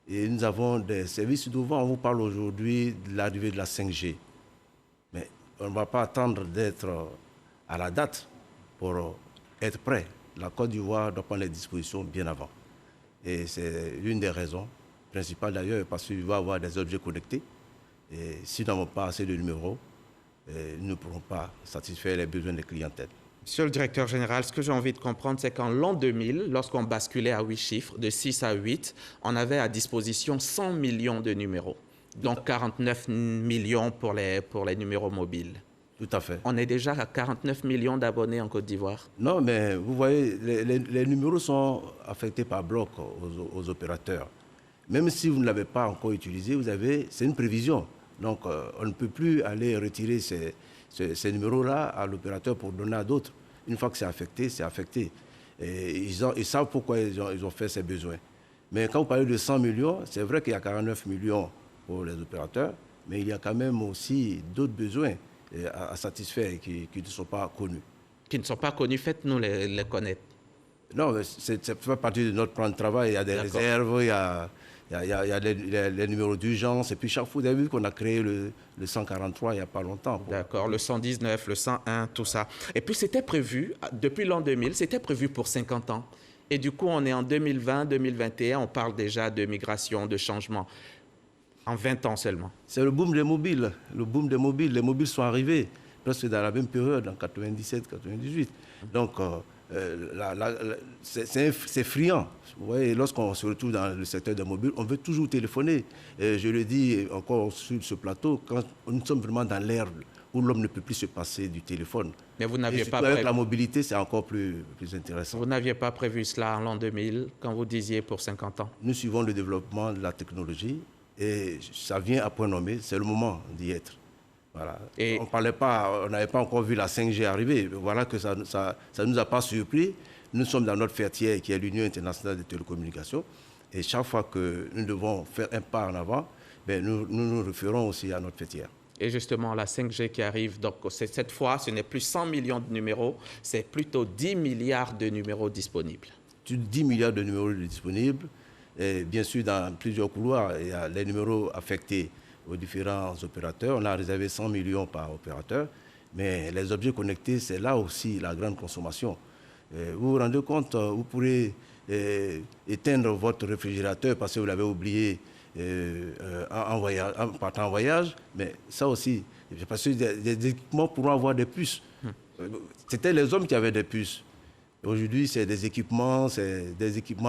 Et nous avons des services innovants. On vous parle aujourd'hui de l'arrivée de la 5G. Mais on ne va pas attendre d'être à la date pour être prêt. La Côte d'Ivoire doit prendre les dispositions bien avant. Et c'est l'une des raisons principales d'ailleurs, parce qu'il va y avoir des objets connectés. Et si nous n'avons pas assez de numéros, nous ne pourrons pas satisfaire les besoins des clientèles. Monsieur le directeur général, ce que j'ai envie de comprendre, c'est qu'en l'an 2000, lorsqu'on basculait à 8 chiffres, de 6 à 8, on avait à disposition 100 millions de numéros, donc 49 millions pour les numéros mobiles. Tout à fait. On est déjà à 49 millions d'abonnés en Côte d'Ivoire. Non, mais vous voyez, les numéros sont affectés par bloc aux opérateurs. Même si vous ne l'avez pas encore utilisé, c'est une prévision. Donc, on ne peut plus aller retirer ces numéros-là à l'opérateur pour donner à d'autres. Une fois que c'est affecté, c'est affecté. Et ils savent pourquoi ils ont fait ces besoins. Mais quand vous parlez de 100 millions, c'est vrai qu'il y a 49 millions pour les opérateurs, mais il y a quand même aussi d'autres besoins à satisfaire qui ne sont pas connus. qui ne sont pas connus, faites-nous les connaître. Non, ça fait partie de notre plan de travail. Il y a des réserves, il y a les numéros d'urgence. Et puis chaque fois, vous avez vu qu'on a créé le 143 il n'y a pas longtemps. D'accord, le 119, le 101, tout ça. Et puis c'était prévu, depuis l'an 2000, c'était prévu pour 50 ans. Et du coup, on est en 2020, 2021, on parle déjà de migration, de changement. En 20 ans seulement. C'est le boom des mobiles. Le boom des mobiles. Les mobiles sont arrivés presque dans la même période, en 97, 98. Donc, c'est friand. Vous voyez, lorsqu'on se retrouve dans le secteur des mobiles, on veut toujours téléphoner. Et je le dis encore sur ce plateau, quand nous sommes vraiment dans l'ère où l'homme ne peut plus se passer du téléphone. Mais vous n'aviez pas prévu... Avec la mobilité, c'est encore plus intéressant. Vous n'aviez pas prévu cela en l'an 2000, quand vous disiez pour 50 ans? Nous suivons le développement de la technologie et ça vient à point nommé, c'est le moment d'y être. Voilà. Et on n'avait pas encore vu la 5G arriver. Voilà que ça ne nous a pas surpris. Nous sommes dans notre fierté qui est l'Union internationale des télécommunications. Et chaque fois que nous devons faire un pas en avant, nous nous référons aussi à notre fierté. Et justement, la 5G qui arrive, donc cette fois, ce n'est plus 100 millions de numéros, c'est plutôt 10 milliards de numéros disponibles. 10 milliards de numéros disponibles. Et bien sûr, dans plusieurs couloirs, il y a les numéros affectés aux différents opérateurs. On a réservé 100 millions par opérateur. Mais les objets connectés, c'est là aussi la grande consommation. Vous vous rendez compte, vous pourrez éteindre votre réfrigérateur parce que vous l'avez oublié en partant en voyage. Mais ça aussi, parce que des équipements pourront avoir des puces. C'était les hommes qui avaient des puces. Aujourd'hui, c'est des équipements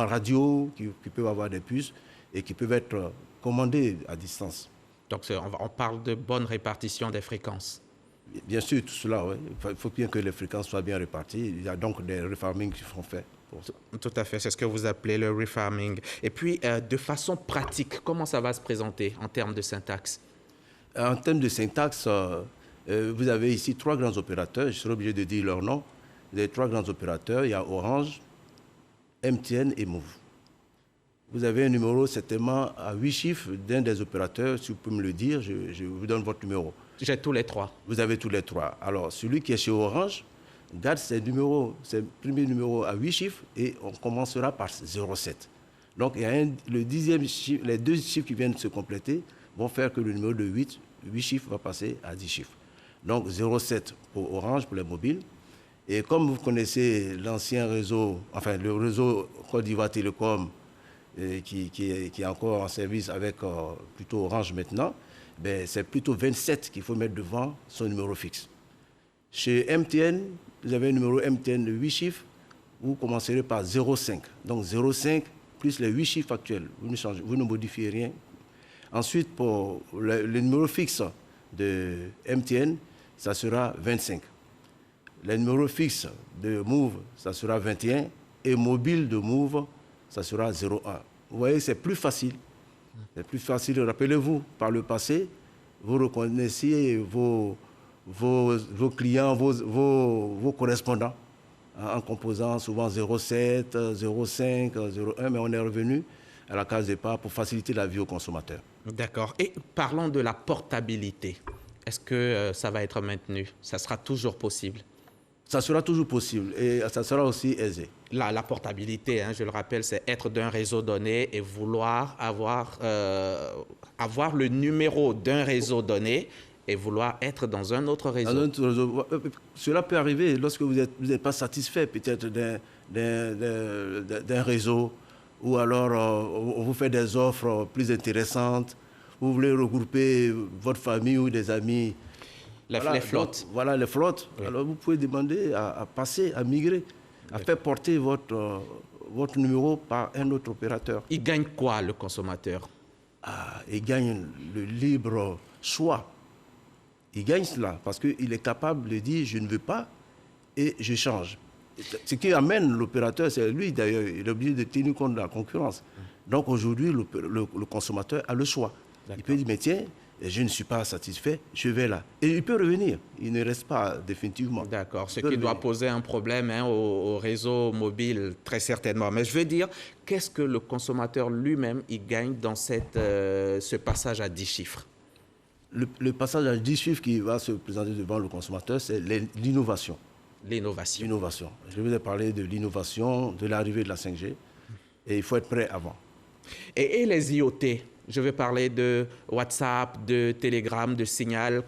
radio qui peuvent avoir des puces et qui peuvent être commandés à distance. Donc, on parle de bonne répartition des fréquences. Bien sûr, tout cela, oui. Il faut bien que les fréquences soient bien réparties. Il y a donc des refarmings qui sont faits. Tout à fait, c'est ce que vous appelez le refarming. Et puis, de façon pratique, comment ça va se présenter en termes de syntaxe? En termes de syntaxe, vous avez ici 3 grands opérateurs. Je serai obligé de dire leur nom. Les 3 grands opérateurs, il y a Orange, MTN et Move. Vous avez un numéro certainement à 8 chiffres d'un des opérateurs. Si vous pouvez me le dire, je vous donne votre numéro. J'ai tous les 3. Vous avez tous les 3. Alors, celui qui est chez Orange garde ses premiers numéros à 8 chiffres et on commencera par 07. Donc, il y a le 10e chiffre, les 2 chiffres qui viennent de se compléter vont faire que le numéro de 8 chiffres va passer à 10 chiffres. Donc, 07 pour Orange, pour les mobiles. Et comme vous connaissez l'ancien réseau, enfin le réseau Côte d'Ivoire Télécom, qui est encore en service avec plutôt Orange maintenant, c'est plutôt 27 qu'il faut mettre devant son numéro fixe. Chez MTN, vous avez un numéro MTN de 8 chiffres, vous commencerez par 05. Donc 05 plus les 8 chiffres actuels, vous ne modifiez rien. Ensuite, pour le numéro fixe de MTN, ça sera 25. Le numéro fixe de Move, ça sera 21. Et mobile de Move, ça sera 01. Vous voyez, c'est plus facile. C'est plus facile. Rappelez-vous, par le passé, vous reconnaissiez vos clients, vos correspondants, en composant souvent 07, 05, 01, mais on est revenu à la case départ pour faciliter la vie aux consommateurs. D'accord. Et parlons de la portabilité. Est-ce que ça va être maintenu? Ça sera toujours possible? Ça sera toujours possible et ça sera aussi aisé. La portabilité, je le rappelle, c'est être d'un réseau donné et vouloir avoir le numéro d'un réseau donné et vouloir être dans un autre réseau. Cela peut arriver lorsque vous n'êtes pas satisfait peut-être d'un réseau ou alors on vous fait des offres plus intéressantes, vous voulez regrouper votre famille ou des amis. Les flottes. Voilà, les flottes. Oui. Alors, vous pouvez demander à passer, à migrer, à faire porter votre numéro par un autre opérateur. Il gagne quoi, le consommateur? Il gagne le libre choix. Il gagne cela parce qu'il est capable de dire « je ne veux pas » et « je change ». Ce qui amène l'opérateur, c'est lui d'ailleurs, il est obligé de tenir compte de la concurrence. Donc aujourd'hui, le consommateur a le choix. Il peut dire « mais tiens, je ne suis pas satisfait, je vais là ». Et il peut revenir, il ne reste pas définitivement. D'accord, ce qui doit poser un problème au réseau mobile, très certainement. Mais je veux dire, qu'est-ce que le consommateur lui-même il gagne dans ce passage à 10 chiffres? Le passage à 10 chiffres qui va se présenter devant le consommateur, c'est l'innovation. L'innovation. L'innovation. Je vous ai parlé de l'innovation, de l'arrivée de la 5G, et il faut être prêt avant. Et les IoT, je vais parler de WhatsApp, de Telegram, de Signal,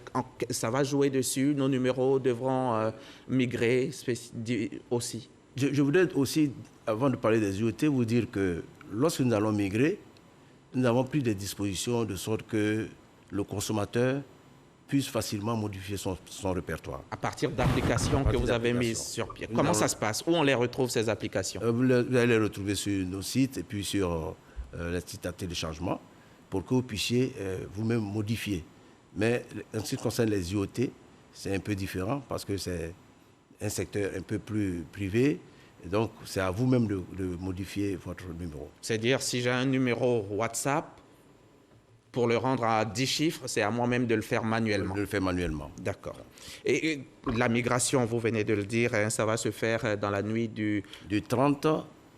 ça va jouer dessus, nos numéros devront migrer aussi. Je voudrais aussi, avant de parler des IoT, vous dire que lorsque nous allons migrer, nous avons pris des dispositions de sorte que le consommateur puisse facilement modifier son répertoire. À partir d'applications que vous avez mises sur pied. Comment ça se passe? Où on les retrouve, ces applications? Vous allez les retrouver sur nos sites et puis sur les sites à téléchargement pour que vous puissiez vous-même modifier. Mais en ce qui concerne les IoT, c'est un peu différent parce que c'est un secteur un peu plus privé. Et donc, c'est à vous-même de modifier votre numéro. C'est-à-dire, si j'ai un numéro WhatsApp, pour le rendre à 10 chiffres, c'est à moi-même de le faire manuellement. De le faire manuellement. D'accord. Et la migration, vous venez de le dire, hein, ça va se faire dans la nuit du 30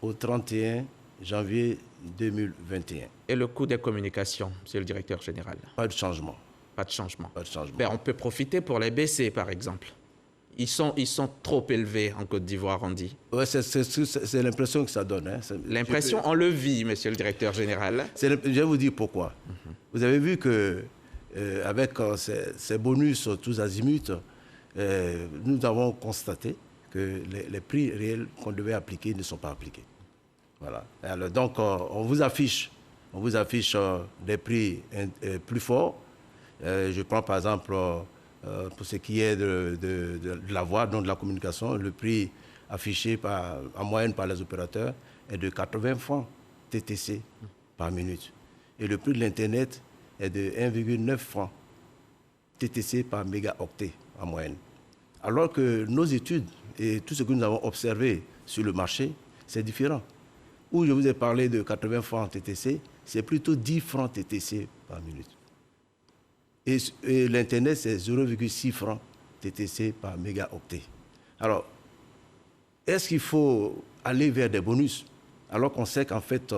au 31 janvier 2021. Et le coût des communications, monsieur le directeur général? Pas de changement. Pas de changement. Pas de changement. Ben, on peut profiter pour les baisser, par exemple. Ils sont trop élevés en Côte d'Ivoire, on dit. Oui, c'est l'impression que ça donne. Hein. L'impression, on le vit, monsieur le directeur général. Je vais vous dire pourquoi. Vous avez vu que avec ces bonus tous azimuts, nous avons constaté que les prix réels qu'on devait appliquer ne sont pas appliqués. Voilà. Alors, donc, on vous affiche des prix plus forts. Je prends par exemple, pour ce qui est de la voix, donc de la communication, le prix affiché en moyenne par les opérateurs est de 80 francs TTC par minute. Et le prix de l'Internet est de 1,9 francs TTC par mégaoctet en moyenne. Alors que nos études et tout ce que nous avons observé sur le marché, c'est différent. Où je vous ai parlé de 80 francs TTC, c'est plutôt 10 francs TTC par minute. Et l'Internet, c'est 0,6 francs TTC par mégaoctet. Alors, est-ce qu'il faut aller vers des bonus alors qu'on sait qu'en fait,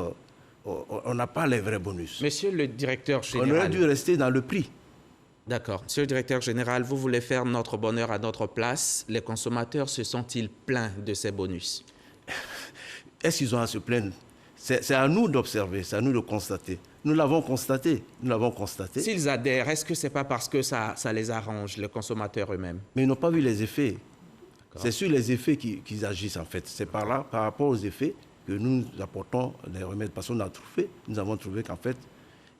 on n'a pas les vrais bonus? Monsieur le directeur général... On aurait dû rester dans le prix. D'accord. Monsieur le directeur général, vous voulez faire notre bonheur à notre place. Les consommateurs se sont-ils plaints de ces bonus? Est-ce qu'ils ont à se plaindre? C'est à nous d'observer, c'est à nous de constater. Nous l'avons constaté, S'ils adhèrent, est-ce que ce n'est pas parce que ça les arrange, les consommateurs eux-mêmes? Mais ils n'ont pas vu les effets. C'est sur les effets qu'ils agissent en fait. C'est par rapport aux effets que nous apportons les remèdes. Parce qu'on nous avons trouvé qu'en fait,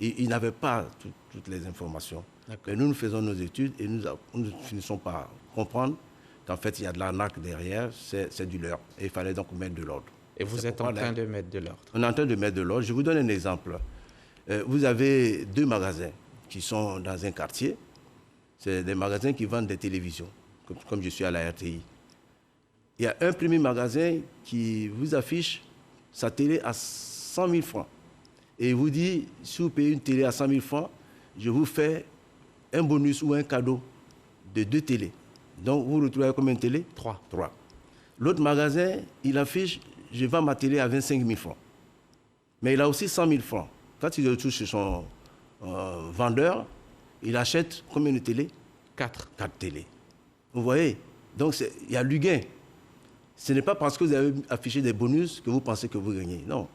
ils n'avaient pas toutes les informations. Mais nous faisons nos études et nous finissons par comprendre qu'en fait, il y a de l'arnaque derrière, c'est du leurre. Et il fallait donc mettre de l'ordre. Et vous êtes en train de mettre de l'ordre? On est en train de mettre de l'ordre. Je vous donne un exemple. Vous avez 2 magasins qui sont dans un quartier. C'est des magasins qui vendent des télévisions, comme je suis à la RTI. Il y a un premier magasin qui vous affiche sa télé à 100 000 francs. Et il vous dit, si vous payez une télé à 100 000 francs, je vous fais un bonus ou un cadeau de 2 télés. Donc, vous retrouvez combien de télés? 3. L'autre magasin, il affiche, je vends ma télé à 25 000 francs. Mais il a aussi 100 000 francs. Quand il retrouve chez son vendeur, il achète combien de télés? 4 télés. Vous voyez? Donc, il y a du gain. Ce n'est pas parce que vous avez affiché des bonus que vous pensez que vous gagnez. Non.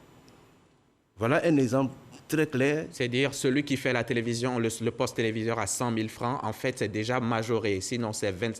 Voilà un exemple très clair. C'est-à-dire, celui qui fait la télévision, le poste téléviseur à 100 000 francs, en fait, c'est déjà majoré. Sinon,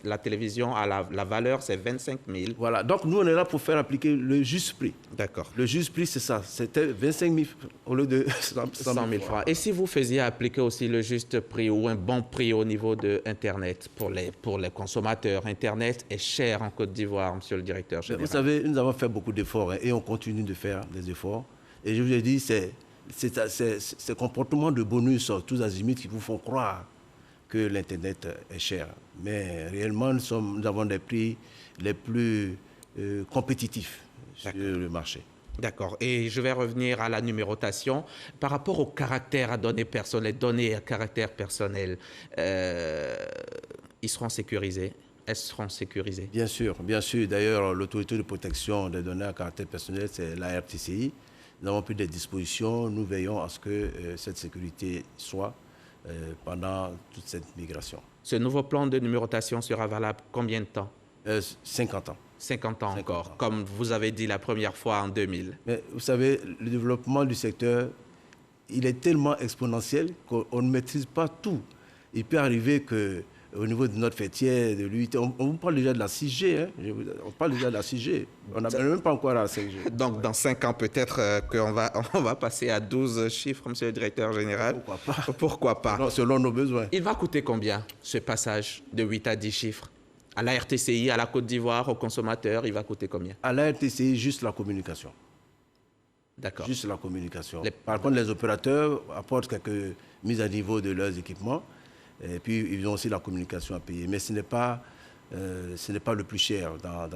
la télévision, la valeur, c'est 25 000. Voilà. Donc, nous, on est là pour faire appliquer le juste prix. D'accord. Le juste prix, c'est ça. C'était 25 000 au lieu de 100 000 francs. Et si vous faisiez appliquer aussi le juste prix ou un bon prix au niveau de Internet pour les consommateurs? Internet est cher en Côte d'Ivoire, monsieur le directeur général. Vous savez, nous avons fait beaucoup d'efforts et on continue de faire des efforts. Et je vous ai dit, c'est ces comportements de bonus tous azimuts qui vous font croire que l'Internet est cher. Mais réellement, nous avons des prix les plus compétitifs sur le marché. D'accord. Et je vais revenir à la numérotation. Par rapport au caractère à données personnelles, données à caractère personnel, ils seront sécurisés? Elles seront sécurisées? Bien sûr, bien sûr. D'ailleurs, l'autorité de protection des données à caractère personnel, c'est la RTCI. Nous avons pris des dispositions, nous veillons à ce que cette sécurité soit pendant toute cette migration. Ce nouveau plan de numérotation sera valable combien de temps? 50 ans. 50 ans encore, comme vous avez dit la première fois en 2000. Mais vous savez, le développement du secteur, il est tellement exponentiel qu'on ne maîtrise pas tout. Il peut arriver qu'au niveau de notre fêtière, de l'UIT, on vous parle déjà de la 6G. Hein, on parle déjà de la 6G. On n'a même pas encore la 5G. Donc, dans 5 ans, peut-être qu'on va passer à 12 chiffres, monsieur le directeur général. Pourquoi pas? Pourquoi pas? Non, selon nos besoins. Il va coûter combien, ce passage de 8 à 10 chiffres? À la RTCI, à la Côte d'Ivoire, aux consommateurs, il va coûter combien? À la RTCI, juste la communication. D'accord. Juste la communication. Par contre, les opérateurs apportent quelques mises à niveau de leurs équipements. Et puis, ils ont aussi la communication à payer. Mais ce n'est pas le plus cher dans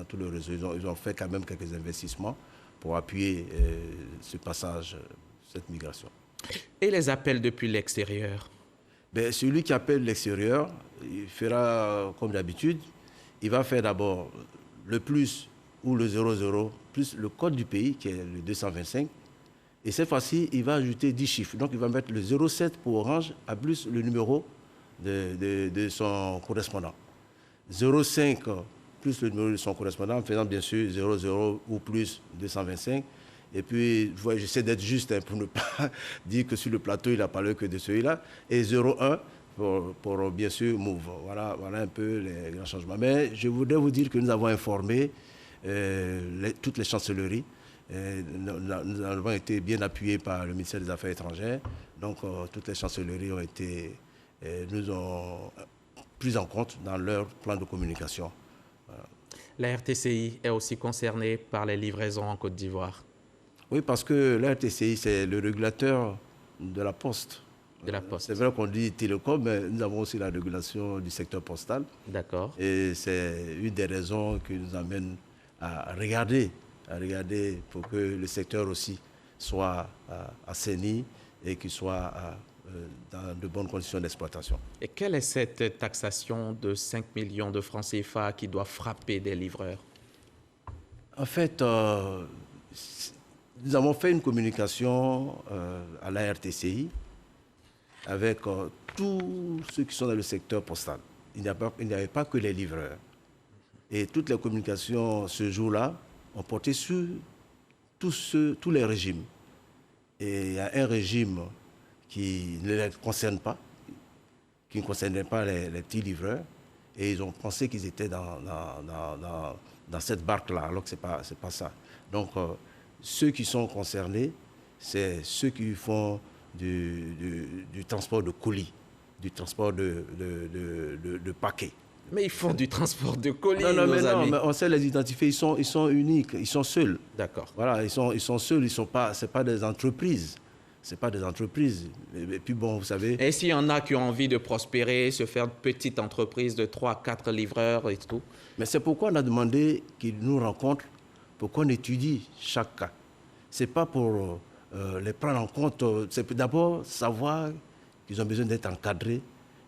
tout le réseau. Ils ont fait quand même quelques investissements pour appuyer ce passage, cette migration. Et les appels depuis l'extérieur? Ben, celui qui appelle l'extérieur, il fera comme d'habitude. Il va faire d'abord le plus ou le 00 plus le code du pays qui est le 225. Et cette fois-ci, il va ajouter 10 chiffres. Donc, il va mettre le 07 pour Orange à plus le numéro de son correspondant. 05 plus le numéro de son correspondant, en faisant bien sûr 00 ou plus 225. Et puis, j'essaie d'être juste pour ne pas dire que sur le plateau, il n'a parlé que de celui-là. Et 01 pour bien sûr Move. Voilà un peu les grands changements. Mais je voudrais vous dire que nous avons informé toutes les chancelleries. Nous avons été bien appuyés par le ministère des Affaires étrangères. Donc, toutes les chancelleries nous ont pris en compte dans leur plan de communication. Voilà. La RTCI est aussi concernée par les livraisons en Côte d'Ivoire? Oui, parce que la RTCI, c'est le régulateur de la Poste. C'est vrai qu'on dit télécom, mais nous avons aussi la régulation du secteur postal. D'accord. Et c'est une des raisons qui nous amène à regarder pour que le secteur aussi soit assaini et qu'il soit dans de bonnes conditions d'exploitation. Et quelle est cette taxation de 5 millions de francs CFA qui doit frapper des livreurs? En fait, nous avons fait une communication à la RTCI avec tous ceux qui sont dans le secteur postal. Il n'y avait pas que les livreurs. Et toutes les communications ce jour-là ont porté sur tous les régimes. Et il y a un régime qui ne les concerne pas, qui ne concernait pas les petits livreurs. Et ils ont pensé qu'ils étaient dans cette barque-là, alors que ce n'est pas ça. Donc, ceux qui sont concernés, c'est ceux qui font du transport de colis, du transport de paquets. Mais ils font du transport de colis, non, mais on sait les identifier, ils sont uniques, ils sont seuls. D'accord. Voilà, ils sont seuls, c'est pas des entreprises. C'est pas des entreprises. Et puis bon, vous savez... Et s'il y en a qui ont envie de prospérer, se faire une petite entreprise de 3 à 4 livreurs et tout? Mais c'est pourquoi on a demandé qu'ils nous rencontrent, pour qu'on étudie chaque cas. C'est pas pour les prendre en compte, c'est d'abord savoir qu'ils ont besoin d'être encadrés,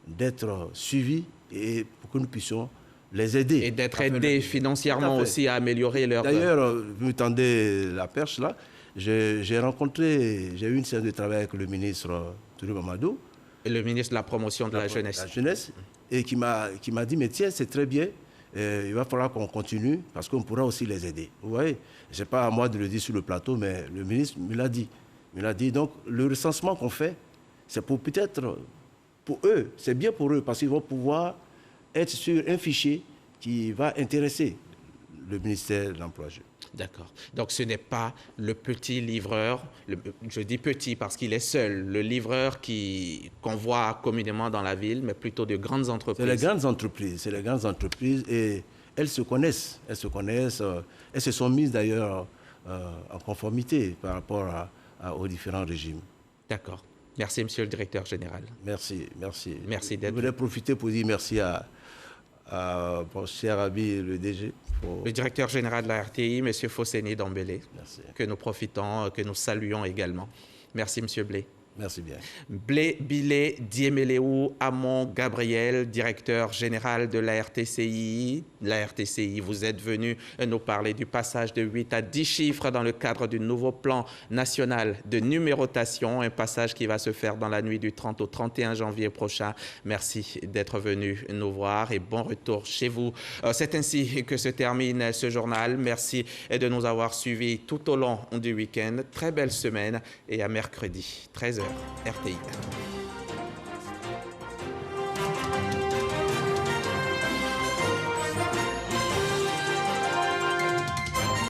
d'être suivis, et pour que nous puissions les aider. Et d'être aidés financièrement aussi à améliorer leur... D'ailleurs, vous me tendez la perche là, j'ai eu une séance de travail avec le ministre Touré Mamadou. Et le ministre de la promotion de la jeunesse. La jeunesse, et qui m'a dit, mais tiens, c'est très bien, il va falloir qu'on continue, parce qu'on pourra aussi les aider. Vous voyez, ce n'est pas à moi de le dire sur le plateau, mais le ministre me l'a dit. Donc, le recensement qu'on fait, c'est peut-être pour eux, c'est bien pour eux, parce qu'ils vont pouvoir être sur un fichier qui va intéresser le ministère de l'Emploi. D'accord. Donc ce n'est pas le petit livreur, je dis petit parce qu'il est seul, le livreur qu'on voit communément dans la ville, mais plutôt de grandes entreprises. C'est les grandes entreprises et elles se connaissent, elles se sont mises d'ailleurs en conformité par rapport aux différents régimes. D'accord. Merci, monsieur le directeur général. Merci. Merci d'être. Je voulais profiter pour dire merci à mon cher ami, le DG. Le directeur général de la RTI, monsieur Fosseni Dambélé, que nous profitons, que nous saluons également. Merci, monsieur Blé. Merci bien. Blé Bilé Dieméléou Amon Gabriel, directeur général de la RTCI. La RTCI, vous êtes venu nous parler du passage de 8 à 10 chiffres dans le cadre du nouveau plan national de numérotation, un passage qui va se faire dans la nuit du 30 au 31 janvier prochain. Merci d'être venu nous voir et bon retour chez vous. C'est ainsi que se termine ce journal. Merci de nous avoir suivis tout au long du week-end. Très belle semaine et à mercredi, 13h, RTI.